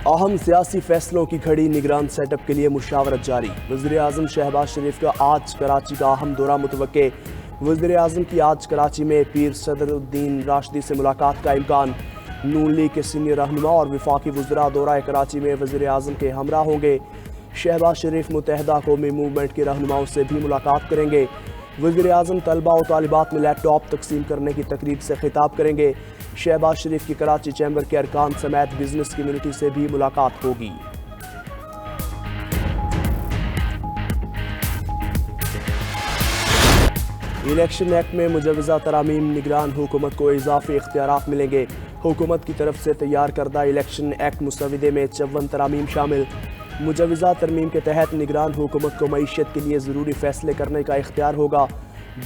اہم سیاسی فیصلوں کی کھڑی نگران سیٹ اپ کے لیے مشاورت جاری۔ وزیر اعظم شہباز شریف کا آج کراچی کا اہم دورہ متوقع۔ وزیر اعظم کی آج کراچی میں پیر صدر الدین راشدی سے ملاقات کا امکان۔ نون لیگ کے سینئر رہنما اور وفاقی وزراء دورہ کراچی میں وزیر اعظم کے ہمراہ ہوں گے۔ شہباز شریف متحدہ قومی موومنٹ کے رہنماؤں سے بھی ملاقات کریں گے۔ وزیر اعظم طلبہ و طالبات میں لیپ ٹاپ تقسیم کرنے کی تقریب سے خطاب کریں گے۔ شہباز شریف کی کراچی چیمبر کے ارکان سمیت بزنس کمیونٹی سے بھی ملاقات ہوگی۔ الیکشن ایکٹ میں مجوزہ ترامیم نگران حکومت کو اضافی اختیارات ملیں گے۔ حکومت کی طرف سے تیار کردہ الیکشن ایکٹ مسودے میں 54 ترامیم شامل۔ مجوزہ ترمیم کے تحت نگران حکومت کو معیشت کے لیے ضروری فیصلے کرنے کا اختیار ہوگا۔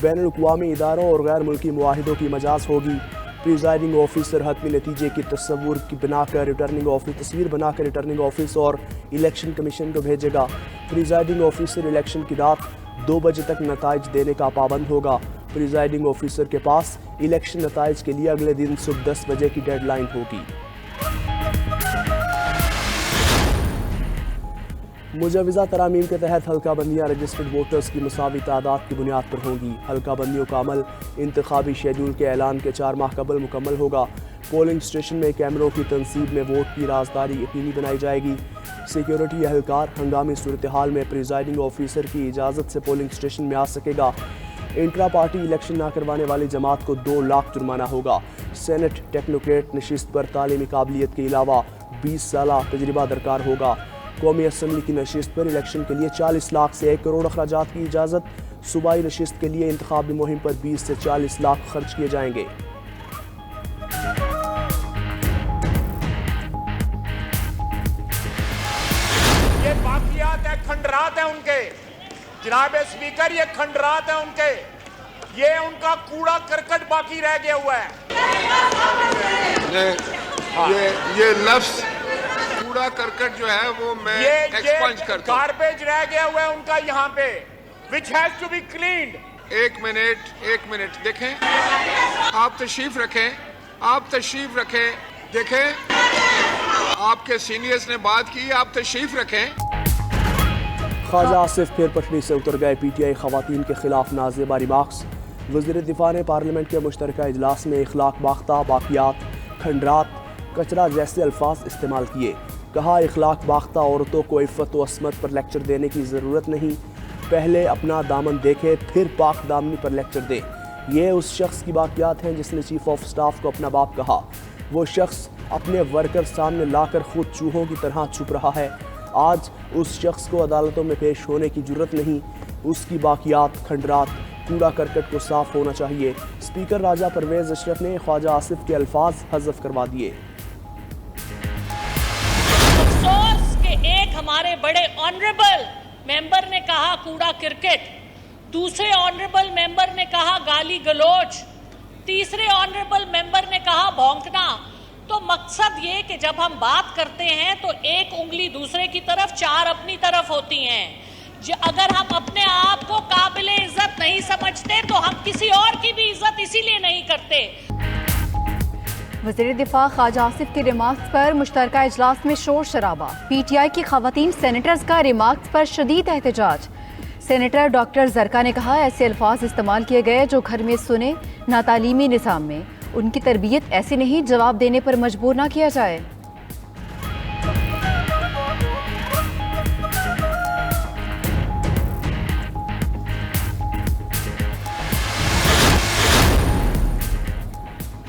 بین الاقوامی اداروں اور غیر ملکی معاہدوں کی مجاز ہوگی۔ پریزائڈنگ آفیسر حتمی نتیجے کی تصویر بنا کر ریٹرننگ آفس اور الیکشن کمیشن کو بھیجے گا۔ پریزائڈنگ آفیسر الیکشن کی رات 2 بجے تک نتائج دینے کا پابند ہوگا۔ پریزائڈنگ آفیسر کے پاس الیکشن نتائج کے لیے اگلے دن صبح 10 بجے کی ڈیڈ لائن ہوگی۔ مجوزہ ترامیم کے تحت حلقہ بندیاں رجسٹرڈ ووٹرز کی مساوی تعداد کی بنیاد پر ہوں گی۔ حلقہ بندیوں کا عمل انتخابی شیڈول کے اعلان کے 4 ماہ قبل مکمل ہوگا۔ پولنگ اسٹیشن میں کیمروں کی تنصیب میں ووٹ کی رازداری یقینی بنائی جائے گی۔ سیکیورٹی اہلکار ہنگامی صورتحال میں پریزائڈنگ آفیسر کی اجازت سے پولنگ اسٹیشن میں آ سکے گا۔ انٹرا پارٹی الیکشن نہ کروانے والی جماعت کو 2 لاکھ جرمانہ ہوگا۔ سینٹ ٹیکنوکریٹ نشست پر تعلیمی قابلیت کے علاوہ 20 سالہ تجربہ درکار ہوگا۔ قومی اسمبلی کی نشست پر الیکشن کے لیے 40 لاکھ سے 1 کروڑ اخراجات کی اجازت۔ صوبائی نشست کے لیے انتخابی مہم پر 20 سے 40 لاکھ خرچ کیے جائیں گے۔ یہ باقیات ہیں، کھنڈرات ہیں ان کے، جناب اسپیکر یہ کھنڈرات ہیں ان کے، یہ ان کا کوڑا کرکٹ باقی رہ گیا ہوا ہے۔ یہ لفظ کوڑا کرکٹ جو ہے وہ میں ایکسپنج کرتا ہوں۔ گاربیج رہ گیا ہوا ہے ان کا یہاں پہ which has to be cleaned۔ ایک منٹ دیکھیں، آپ تشریف رکھیں، دیکھیں آپ کے سینئرز نے بات کی، آپ تشریف رکھیں۔ خواجہ آصف پھر پٹڑی سے اتر گئے۔ پی ٹی آئی خواتین کے خلاف نازیبہ ریمارکس۔ وزیر دفاع نے پارلیمنٹ کے مشترکہ اجلاس میں اخلاق باختہ، باقیات، کھنڈرات، کچرا جیسے الفاظ استعمال کیے۔ کہا اخلاق باختہ عورتوں کو عفت و عصمت پر لیکچر دینے کی ضرورت نہیں، پہلے اپنا دامن دیکھے پھر پاک دامنی پر لیکچر دے۔ یہ اس شخص کی باقیات ہیں جس نے چیف آف سٹاف کو اپنا باپ کہا۔ وہ شخص اپنے ورکر سامنے لا کر خود چوہوں کی طرح چھپ رہا ہے۔ آج اس شخص کو عدالتوں میں پیش ہونے کی جرت نہیں۔ اس کی باقیات، کھنڈرات، کوڑا کرکٹ کو صاف ہونا چاہیے۔ اسپیکر راجہ پرویز اشرف نے خواجہ آصف کے الفاظ حذف کروا دیے۔ افسوس کہ ایک ہمارے بڑے آنریبل ممبر نے کہا کوڑا کرکٹ، دوسرے آنریبل ممبر نے کہا گالی گلوچ، تیسرے آنریبل ممبر نے کہا بھونکنا۔ تو مقصد یہ کہ جب ہم بات کرتے ہیں تو ایک انگلی دوسرے کی طرف، 4 اپنی طرف ہوتی ہیں۔ اگر ہم اپنے آپ کو قابل عزت نہیں سمجھتے تو ہم کسی اور کی بھی عزت اسی لیے نہیں کرتے۔ وزیر دفاع خواجہ آصف کے ریمارکس پر مشترکہ اجلاس میں شور شرابہ۔ پی ٹی آئی کی خواتین سینیٹرز کا ریمارکس پر شدید احتجاج۔ سینیٹر ڈاکٹر زرکا نے کہا ایسے الفاظ استعمال کیے گئے جو گھر میں سنے نہ تعلیمی نظام میں۔ ان کی تربیت ایسی نہیں جواب دینے پر مجبور نہ کیا جائے۔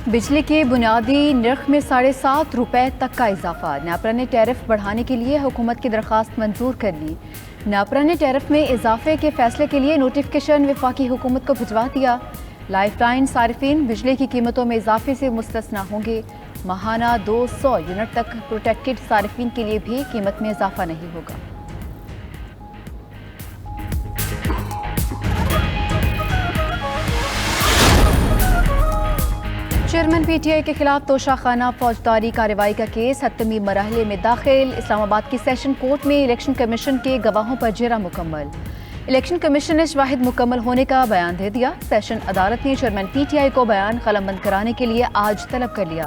بجلی کے بنیادی نرخ میں 7.5 روپے تک کا اضافہ۔ نیپرا نے ٹیرف بڑھانے کے لیے حکومت کی درخواست منظور کر لی۔ نیپرا نے ٹیرف میں اضافے کے فیصلے کے لیے نوٹیفکیشن وفاقی حکومت کو بھجوا دیا۔ لائف لائن صارفین بجلی کی قیمتوں میں اضافے سے مستثنیٰ ہوں گے۔ ماہانہ 200 یونٹ تک پروٹیکٹڈ صارفین کے لیے بھی قیمت میں اضافہ نہیں ہوگا۔ چیئرمین پی ٹی آئی کے خلاف توشہ خانہ فوجداری کارروائی کا کیس حتمی مرحلے میں داخل۔ اسلام آباد کی سیشن کورٹ میں الیکشن کمیشن کے گواہوں پر جرا مکمل۔ الیکشن کمیشن نے شواہد مکمل ہونے کا بیان دے دیا۔ سیشن عدالت نے چیئرمین پی ٹی آئی کو بیان قلم بند کرانے کے لیے آج طلب کر لیا۔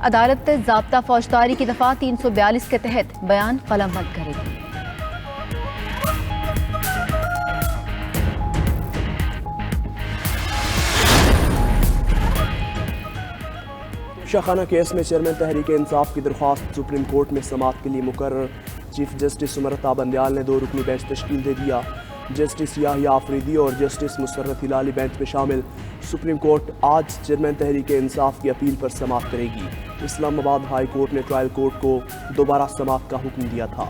عدالت ضابطہ فوجداری کی دفعہ 342 کے تحت بیان قلم بند کرے گی۔ شاخانہ کیس میں چیئرمین تحریک انصاف کی درخواست سپریم کورٹ میں سماعت کے لیے مقرر۔ چیف جسٹس امرتا بندیال نے 2 رکنی بینچ تشکیل دے دیا۔ جسٹس یاحییٰ آفریدی اور جسٹس مسرت ہلالی بینچ میں شامل۔ سپریم کورٹ آج چیئرمین تحریک انصاف کی اپیل پر سماعت کرے گی۔ اسلام آباد ہائی کورٹ نے ٹرائل کورٹ کو دوبارہ سماعت کا حکم دیا تھا۔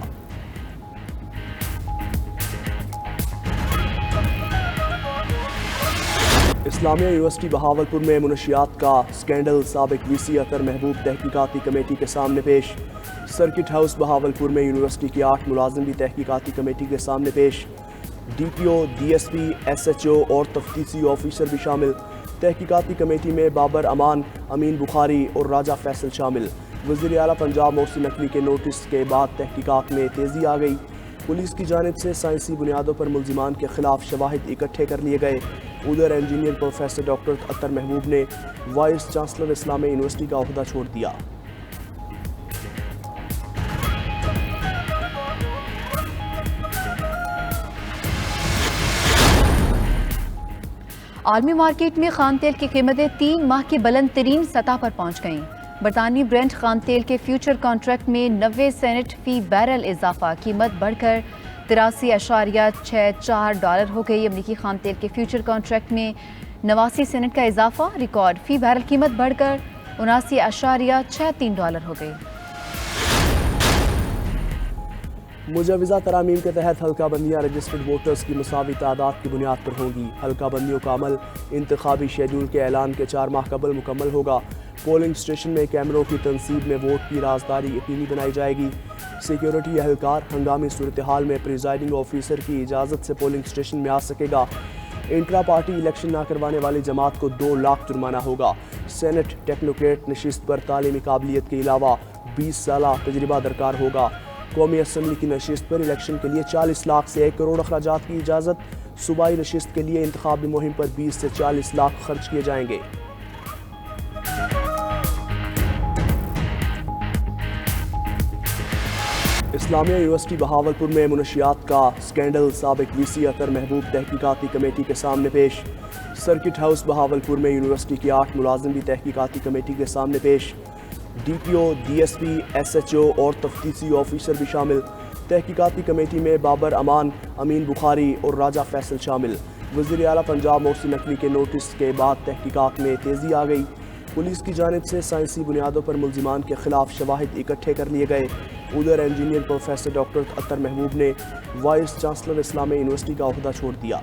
اسلامیہ یونیورسٹی بہاولپور میں منشیات کا سکینڈل، سابق وی سی اطہر محبوب تحقیقاتی کمیٹی کے سامنے پیش۔ سرکٹ ہاؤس بہاولپور میں یونیورسٹی کے 8 ملازم بھی تحقیقاتی کمیٹی کے سامنے پیش۔ D P O, D S P, S H O اور تفتیشی آفیسر بھی شامل۔ تحقیقاتی کمیٹی میں بابر امان، امین بخاری اور راجہ فیصل شامل۔ وزیر اعلیٰ پنجاب محسن نقوی کے نوٹس کے بعد تحقیقات میں تیزی آ گئی۔ پولیس کی جانب سے سائنسی بنیادوں پر ملزمان کے خلاف شواہد اکٹھے کر لیے گئے۔ ادھر انجینئر پروفیسر ڈاکٹر اطہر محبوب نے وائس چانسلر اسلامیہ یونیورسٹی کا عہدہ چھوڑ دیا۔ عالمی مارکیٹ میں خام تیل کی قیمتیں 3 ماہ کی بلند ترین سطح پر پہنچ گئیں۔ برطانوی برنٹ خام تیل کے فیوچر کانٹریکٹ میں 90 سینٹ فی بیرل اضافہ، قیمت بڑھ کر 83.64 ڈالر ہو گئی۔ امریکی خام تیل کے فیوچر کانٹریکٹ میں 89 سینٹ کا اضافہ، ریکارڈ فی بیرل قیمت بڑھ کر 79.63 ڈالر ہو گئی۔ مجوزہ ترامیم کے تحت حلقہ بندیاں رجسٹرڈ ووٹرز کی مساوی تعداد کی بنیاد پر ہوں گی۔ حلقہ بندیوں کا عمل انتخابی شیڈول کے اعلان کے 4 ماہ قبل مکمل ہوگا۔ پولنگ اسٹیشن میں کیمروں کی تنصیب میں ووٹ کی رازداری یقینی بنائی جائے گی۔ سیکیورٹی اہلکار ہنگامی صورتحال میں پریزائڈنگ آفیسر کی اجازت سے پولنگ اسٹیشن میں آ سکے گا۔ انٹرا پارٹی الیکشن نہ کروانے والی جماعت کو 2 لاکھ جرمانہ ہوگا۔ سینٹ ٹیکنوکریٹ نشست پر تعلیمی قابلیت کے علاوہ 20 سالہ تجربہ درکار ہوگا۔ قومی اسمبلی کی نشست پر الیکشن کے لیے 40 لاکھ سے 1 کروڑ اخراجات کی اجازت۔ صوبائی نشست کے لیے انتخابی مہم پر 20 سے 40 لاکھ خرچ کیے جائیں گے۔ اسلامیہ یونیورسٹی بہاولپور میں منشیات کا سکینڈل، سابق وی سی اطہر محبوب تحقیقاتی کمیٹی کے سامنے پیش۔ سرکٹ ہاؤس بہاولپور میں یونیورسٹی کے 8 ملازم بھی تحقیقاتی کمیٹی کے سامنے پیش۔ D P O, D S P, S H O اور تفتیشی آفیسر بھی شامل۔ تحقیقاتی کمیٹی میں بابر امان، امین بخاری اور راجہ فیصل شامل۔ وزیر اعلیٰ پنجاب محسن نقوی کے نوٹس کے بعد تحقیقات میں تیزی آ گئی۔ پولیس کی جانب سے سائنسی بنیادوں پر ملزمان کے خلاف شواہد اکٹھے کر لیے گئے۔ ادھر انجینئر پروفیسر ڈاکٹر اطہر محبوب نے وائس چانسلر اسلامیہ یونیورسٹی کا عہدہ چھوڑ دیا۔